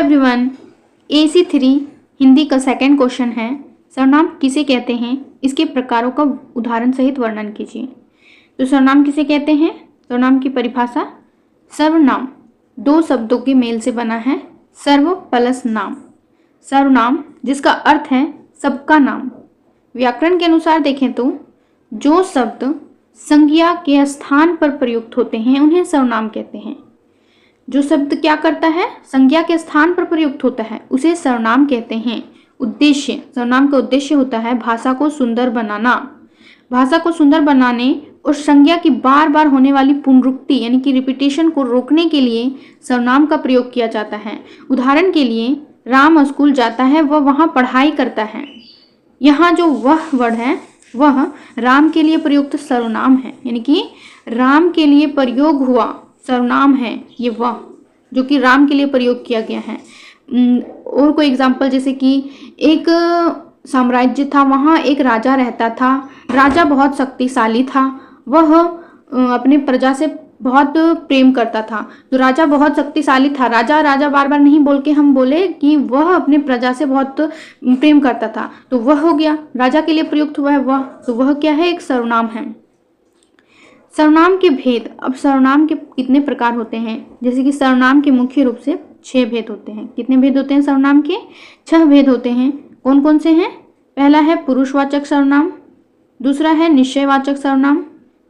Everyone, AC3 Hindi का second question है, सर्वनाम किसे कहते हैं, इसके प्रकारों का उदाहरण सहित वर्णन कीजिए। तो सर्वनाम किसे कहते हैं? सर्वनाम की परिभाषा, सर्वनाम दो शब्दों के मेल से बना है, सर्व प्लस नाम। सर्वनाम जिसका अर्थ है सबका नाम। व्याकरण के अनुसार देखें तो जो शब्द संज्ञा के स्थान पर प्रयुक्त होते हैं उन्हें सर्वनाम कहते हैं। जो शब्द क्या करता है, संज्ञा के स्थान पर प्रयुक्त होता है, उसे सर्वनाम कहते हैं। उद्देश्य, सर्वनाम का उद्देश्य होता है भाषा को सुंदर बनाना। भाषा को सुंदर बनाने और संज्ञा की बार बार होने वाली पुनरुक्ति यानी कि रिपीटेशन को रोकने के लिए सर्वनाम का प्रयोग किया जाता है। उदाहरण के लिए, राम स्कूल जाता है, वह वहाँ पढ़ाई करता है। यहाँ जो वह वर्ड है वह राम के लिए प्रयुक्त सर्वनाम है, यानी कि राम के लिए प्रयोग हुआ सर्वनाम है ये वह, जो कि राम के लिए प्रयोग किया गया है। और कोई एग्जाम्पल, जैसे कि एक साम्राज्य था, वहाँ एक राजा रहता था। राजा बहुत शक्तिशाली था, वह अपने प्रजा से बहुत प्रेम करता था। तो राजा बहुत शक्तिशाली था, राजा राजा बार बार नहीं बोल के हम बोले कि वह अपने प्रजा से बहुत प्रेम करता था, तो वह हो गया, राजा के लिए प्रयुक्त हुआ है वह, तो वह क्या है, एक सर्वनाम है। सर्वनाम के भेद, अब सर्वनाम के कितने प्रकार होते हैं? जैसे कि सर्वनाम के मुख्य रूप से 6 भेद होते हैं। कितने भेद होते हैं सर्वनाम के? 6 भेद होते हैं। कौन कौन से हैं? पहला है पुरुषवाचक सर्वनाम, दूसरा है निश्चयवाचक सर्वनाम,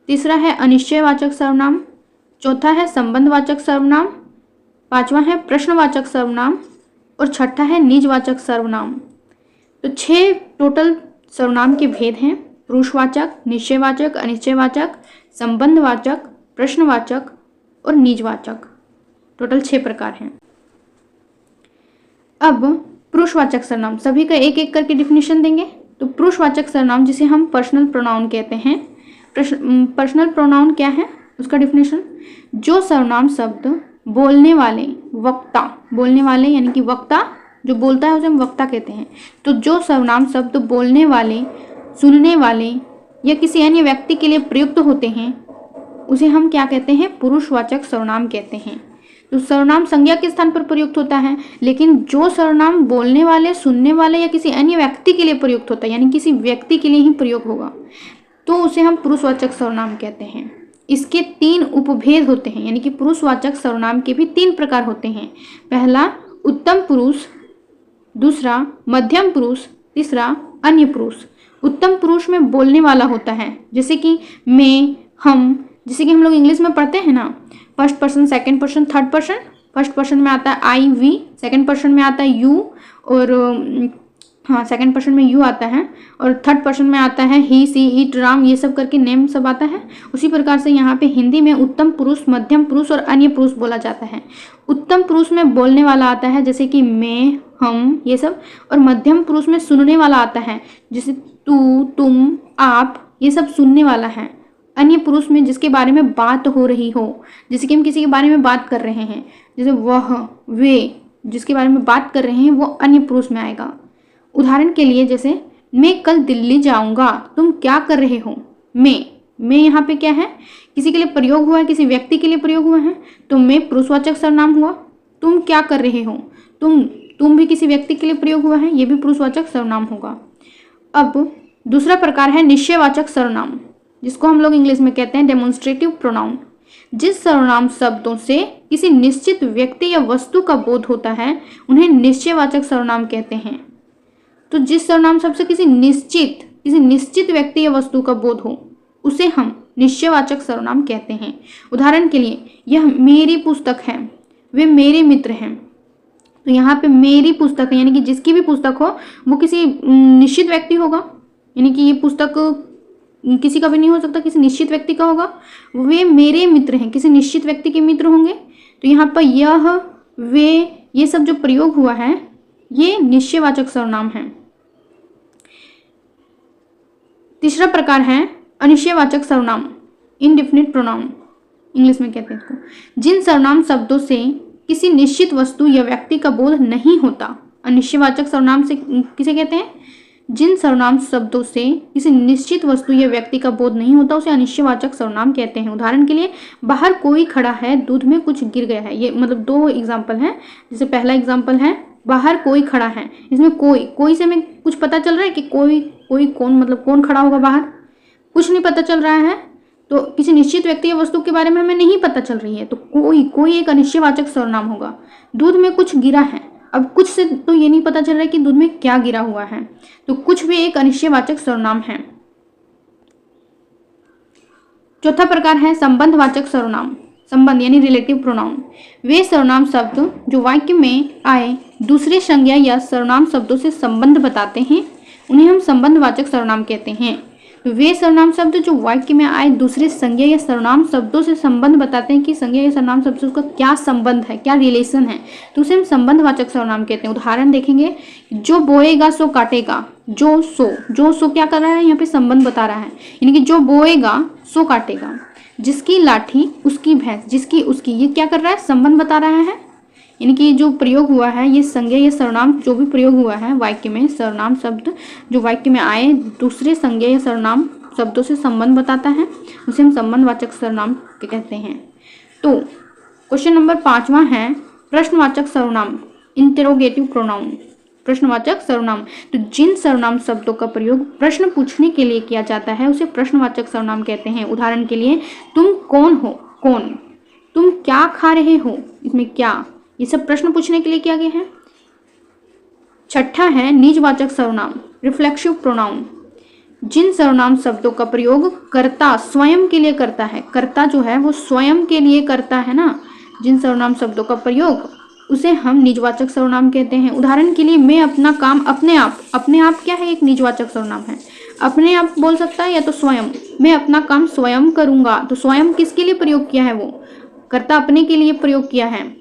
तीसरा है अनिश्चयवाचक सर्वनाम, चौथा है संबंधवाचक सर्वनाम, पांचवा है प्रश्नवाचक सर्वनाम और छठा है निजवाचक सर्वनाम। तो 6 टोटल सर्वनाम के भेद हैं, पुरुषवाचक, निश्चयवाचक, अनिश्चयवाचक, संबंधवाचक, प्रश्नवाचक और निजवाचक। टोटल 6 प्रकार हैं। अब पुरुषवाचक सर्वनाम, सभी का एक एक करके डिफिनेशन देंगे। तो पुरुषवाचक सर्वनाम जिसे हम पर्सनल प्रोनाउन कहते हैं। पर्सनल प्रोनाउन क्या है, उसका डिफिनेशन, जो सर्वनाम शब्द बोलने वाले, वक्ता, बोलने वाले यानी कि वक्ता जो बोलता है उसे हम वक्ता कहते हैं। तो जो सर्वनाम शब्द बोलने वाले, सुनने वाले या किसी अन्य व्यक्ति के लिए प्रयुक्त होते हैं उसे हम क्या कहते हैं, पुरुषवाचक सर्वनाम कहते हैं। तो सर्वनाम संज्ञा के स्थान पर प्रयुक्त होता है, लेकिन जो सर्वनाम बोलने वाले, सुनने वाले या किसी अन्य व्यक्ति के लिए प्रयुक्त होता है, यानी किसी व्यक्ति के लिए ही प्रयोग होगा, तो उसे हम पुरुषवाचक सर्वनाम कहते हैं। इसके 3 उपभेद होते हैं, यानी कि पुरुषवाचक सर्वनाम के भी 3 प्रकार होते हैं। पहला उत्तम पुरुष, दूसरा मध्यम पुरुष, तीसरा अन्य पुरुष। उत्तम पुरुष में बोलने वाला होता है, जैसे कि मैं, हम, जैसे कि हम लोग इंग्लिश में पढ़ते हैं ना, first person, second person, third person. First person में आता है आई, वी, सेकंड पर्सन में आता है यू, और सेकंड पर्सन में यू आता है, और थर्ड पर्सन में आता है ही, सी, इट, राम, ये सब करके नेम सब आता है। उसी प्रकार से यहाँ पे हिंदी में उत्तम पुरुष, मध्यम पुरुष और अन्य पुरुष बोला जाता है। उत्तम पुरुष में बोलने वाला आता है, जैसे कि मैं, हम, ये सब, और मध्यम पुरुष में सुनने वाला आता है, जैसे तू, तुम, आप, ये सब सुनने वाला है। अन्य पुरुष में जिसके बारे में बात हो रही हो, जैसे कि हम किसी के बारे में बात कर रहे हैं, जैसे वह, वे, जिसके बारे में बात कर रहे हैं वो अन्य पुरुष में आएगा। उदाहरण के लिए, जैसे मैं कल दिल्ली जाऊंगा, तुम क्या कर रहे हो? मैं यहाँ पे क्या है, किसी के लिए प्रयोग हुआ है, किसी व्यक्ति के लिए प्रयोग हुआ है, तो मैं पुरुषवाचक सर्वनाम हुआ। तुम क्या कर रहे हो, तुम भी किसी व्यक्ति के लिए प्रयोग हुआ है, ये भी पुरुषवाचक सर्वनाम होगा। अब दूसरा प्रकार है निश्चयवाचक सर्वनाम, जिसको हम लोग इंग्लिश में कहते हैं डेमोन्स्ट्रेटिव प्रोनाउन। जिस सर्वनाम शब्दों से किसी निश्चित व्यक्ति या वस्तु का बोध होता है उन्हें निश्चयवाचक सर्वनाम कहते हैं। तो जिस सर्वनाम शब्द से किसी निश्चित व्यक्ति या वस्तु का बोध हो उसे हम निश्चयवाचक सर्वनाम कहते हैं। उदाहरण के लिए, यह मेरी पुस्तक है, वे मेरे मित्र हैं। तो यहाँ पे मेरी पुस्तक है, यानी कि जिसकी भी पुस्तक हो वो किसी निश्चित व्यक्ति होगा, यानी कि ये पुस्तक किसी का भी नहीं हो सकता, किसी निश्चित व्यक्ति का होगा। वे मेरे मित्र हैं, किसी निश्चित व्यक्ति के मित्र होंगे। तो यहाँ पर यह, वे, ये सब जो प्रयोग हुआ है ये निश्चयवाचक सर्वनाम है। तीसरा प्रकार है अनिश्चयवाचक सर्वनाम, इनडेफिनिट प्रोनाउन इंग्लिश में कहते हैं इसको। जिन सर्वनाम शब्दों से किसी निश्चित वस्तु या व्यक्ति का बोध नहीं होता। अनिश्चयवाचक सर्वनाम से किसे कहते हैं? जिन सर्वनाम शब्दों से किसी निश्चित वस्तु या व्यक्ति का बोध नहीं होता उसे अनिश्चयवाचक सर्वनाम कहते हैं। उदाहरण के लिए, बाहर कोई खड़ा है, दूध में कुछ गिर गया है। ये मतलब 2 एग्जाम्पल हैं। जैसे पहला एग्जाम्पल है बाहर कोई खड़ा है, इसमें कोई से हमें कुछ पता चल रहा है कि कोई कौन, मतलब कौन खड़ा होगा बाहर, कुछ नहीं पता चल रहा है। तो किसी निश्चित व्यक्ति या वस्तु के बारे में हमें नहीं पता चल रही है, तो कोई एक अनिश्चयवाचक सर्वनाम होगा। दूध में कुछ गिरा है, अब कुछ से तो ये नहीं पता चल रहा है कि दूध में क्या गिरा हुआ है, तो कुछ भी एक अनिश्चयवाचक सर्वनाम है। चौथा प्रकार है संबंधवाचक सर्वनाम। संबंध यानी रिलेटिव प्रोनाउन, वे सर्वनाम शब्द जो वाक्य में आए दूसरे संज्ञा या सर्वनाम शब्दों से संबंध बताते हैं, उन्हें हम संबंधवाचक सर्वनाम कहते हैं। तो वे सर्वनाम शब्द जो वाक्य में आए दूसरे संज्ञा या सर्वनाम शब्दों से संबंध बताते हैं कि संज्ञा या सर्वनाम शब्द से उसका क्या संबंध है, क्या रिलेशन है, तो उसे हम संबंधवाचक सर्वनाम कहते हैं। उदाहरण देखेंगे, जो बोएगा सो काटेगा। जो सो क्या कर रहा है, यहाँ पे संबंध बता रहा है, यानी कि जो बोएगा सो काटेगा। जिसकी लाठी उसकी भैंस, जिसकी उसकी, ये क्या कर रहा है, संबंध बता रहा है। यानी कि जो प्रयोग हुआ है, ये संज्ञा या सर्वनाम जो भी प्रयोग हुआ है वाक्य में, सर्वनाम शब्द जो वाक्य में आए दूसरे संज्ञा या सर्वनाम शब्दों से संबंध बताता है, उसे हम संबंधवाचक सर्वनाम कहते हैं। तो क्वेश्चन नंबर 5वां है प्रश्नवाचक सर्वनाम, इंटेरोगेटिव प्रोनाउन। प्रश्नवाचक सर्वनाम, तो जिन सर्वनाम शब्दों का प्रयोग प्रश्न पूछने के लिए किया जाता है उसे प्रश्नवाचक सर्वनाम कहते हैं। उदाहरण के लिए, तुम कौन हो, कौन, तुम क्या खा रहे हो, इसमें क्या, ये सब प्रश्न पूछने के लिए किया गया है। छठा है निजवाचक सर्वनाम, रिफ्लेक्सिव प्रोनाउन। जिन सर्वनाम शब्दों का प्रयोग कर्ता स्वयं के लिए करता है, कर्ता जो है वो स्वयं के लिए करता है ना, जिन सर्वनाम शब्दों का प्रयोग उसे हम निजवाचक सर्वनाम कहते हैं। उदाहरण के लिए, मैं अपना काम अपने आप क्या है, एक निजवाचक सर्वनाम है। अपने आप बोल सकता है या तो स्वयं, मैं अपना काम स्वयं करूंगा, तो स्वयं किसके लिए प्रयोग किया है, वो कर्ता अपने के लिए प्रयोग किया है।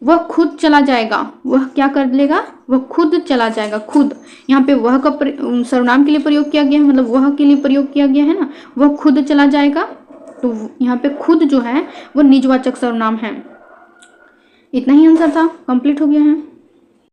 वह खुद चला जाएगा, वह क्या कर लेगा, वह खुद चला जाएगा। खुद, यहाँ पे वह का सर्वनाम के लिए प्रयोग किया गया है, मतलब वह के लिए प्रयोग किया गया है ना, वह खुद चला जाएगा, तो यहाँ पे खुद जो है वो निजवाचक सर्वनाम है। इतना ही आंसर था, कंप्लीट हो गया है।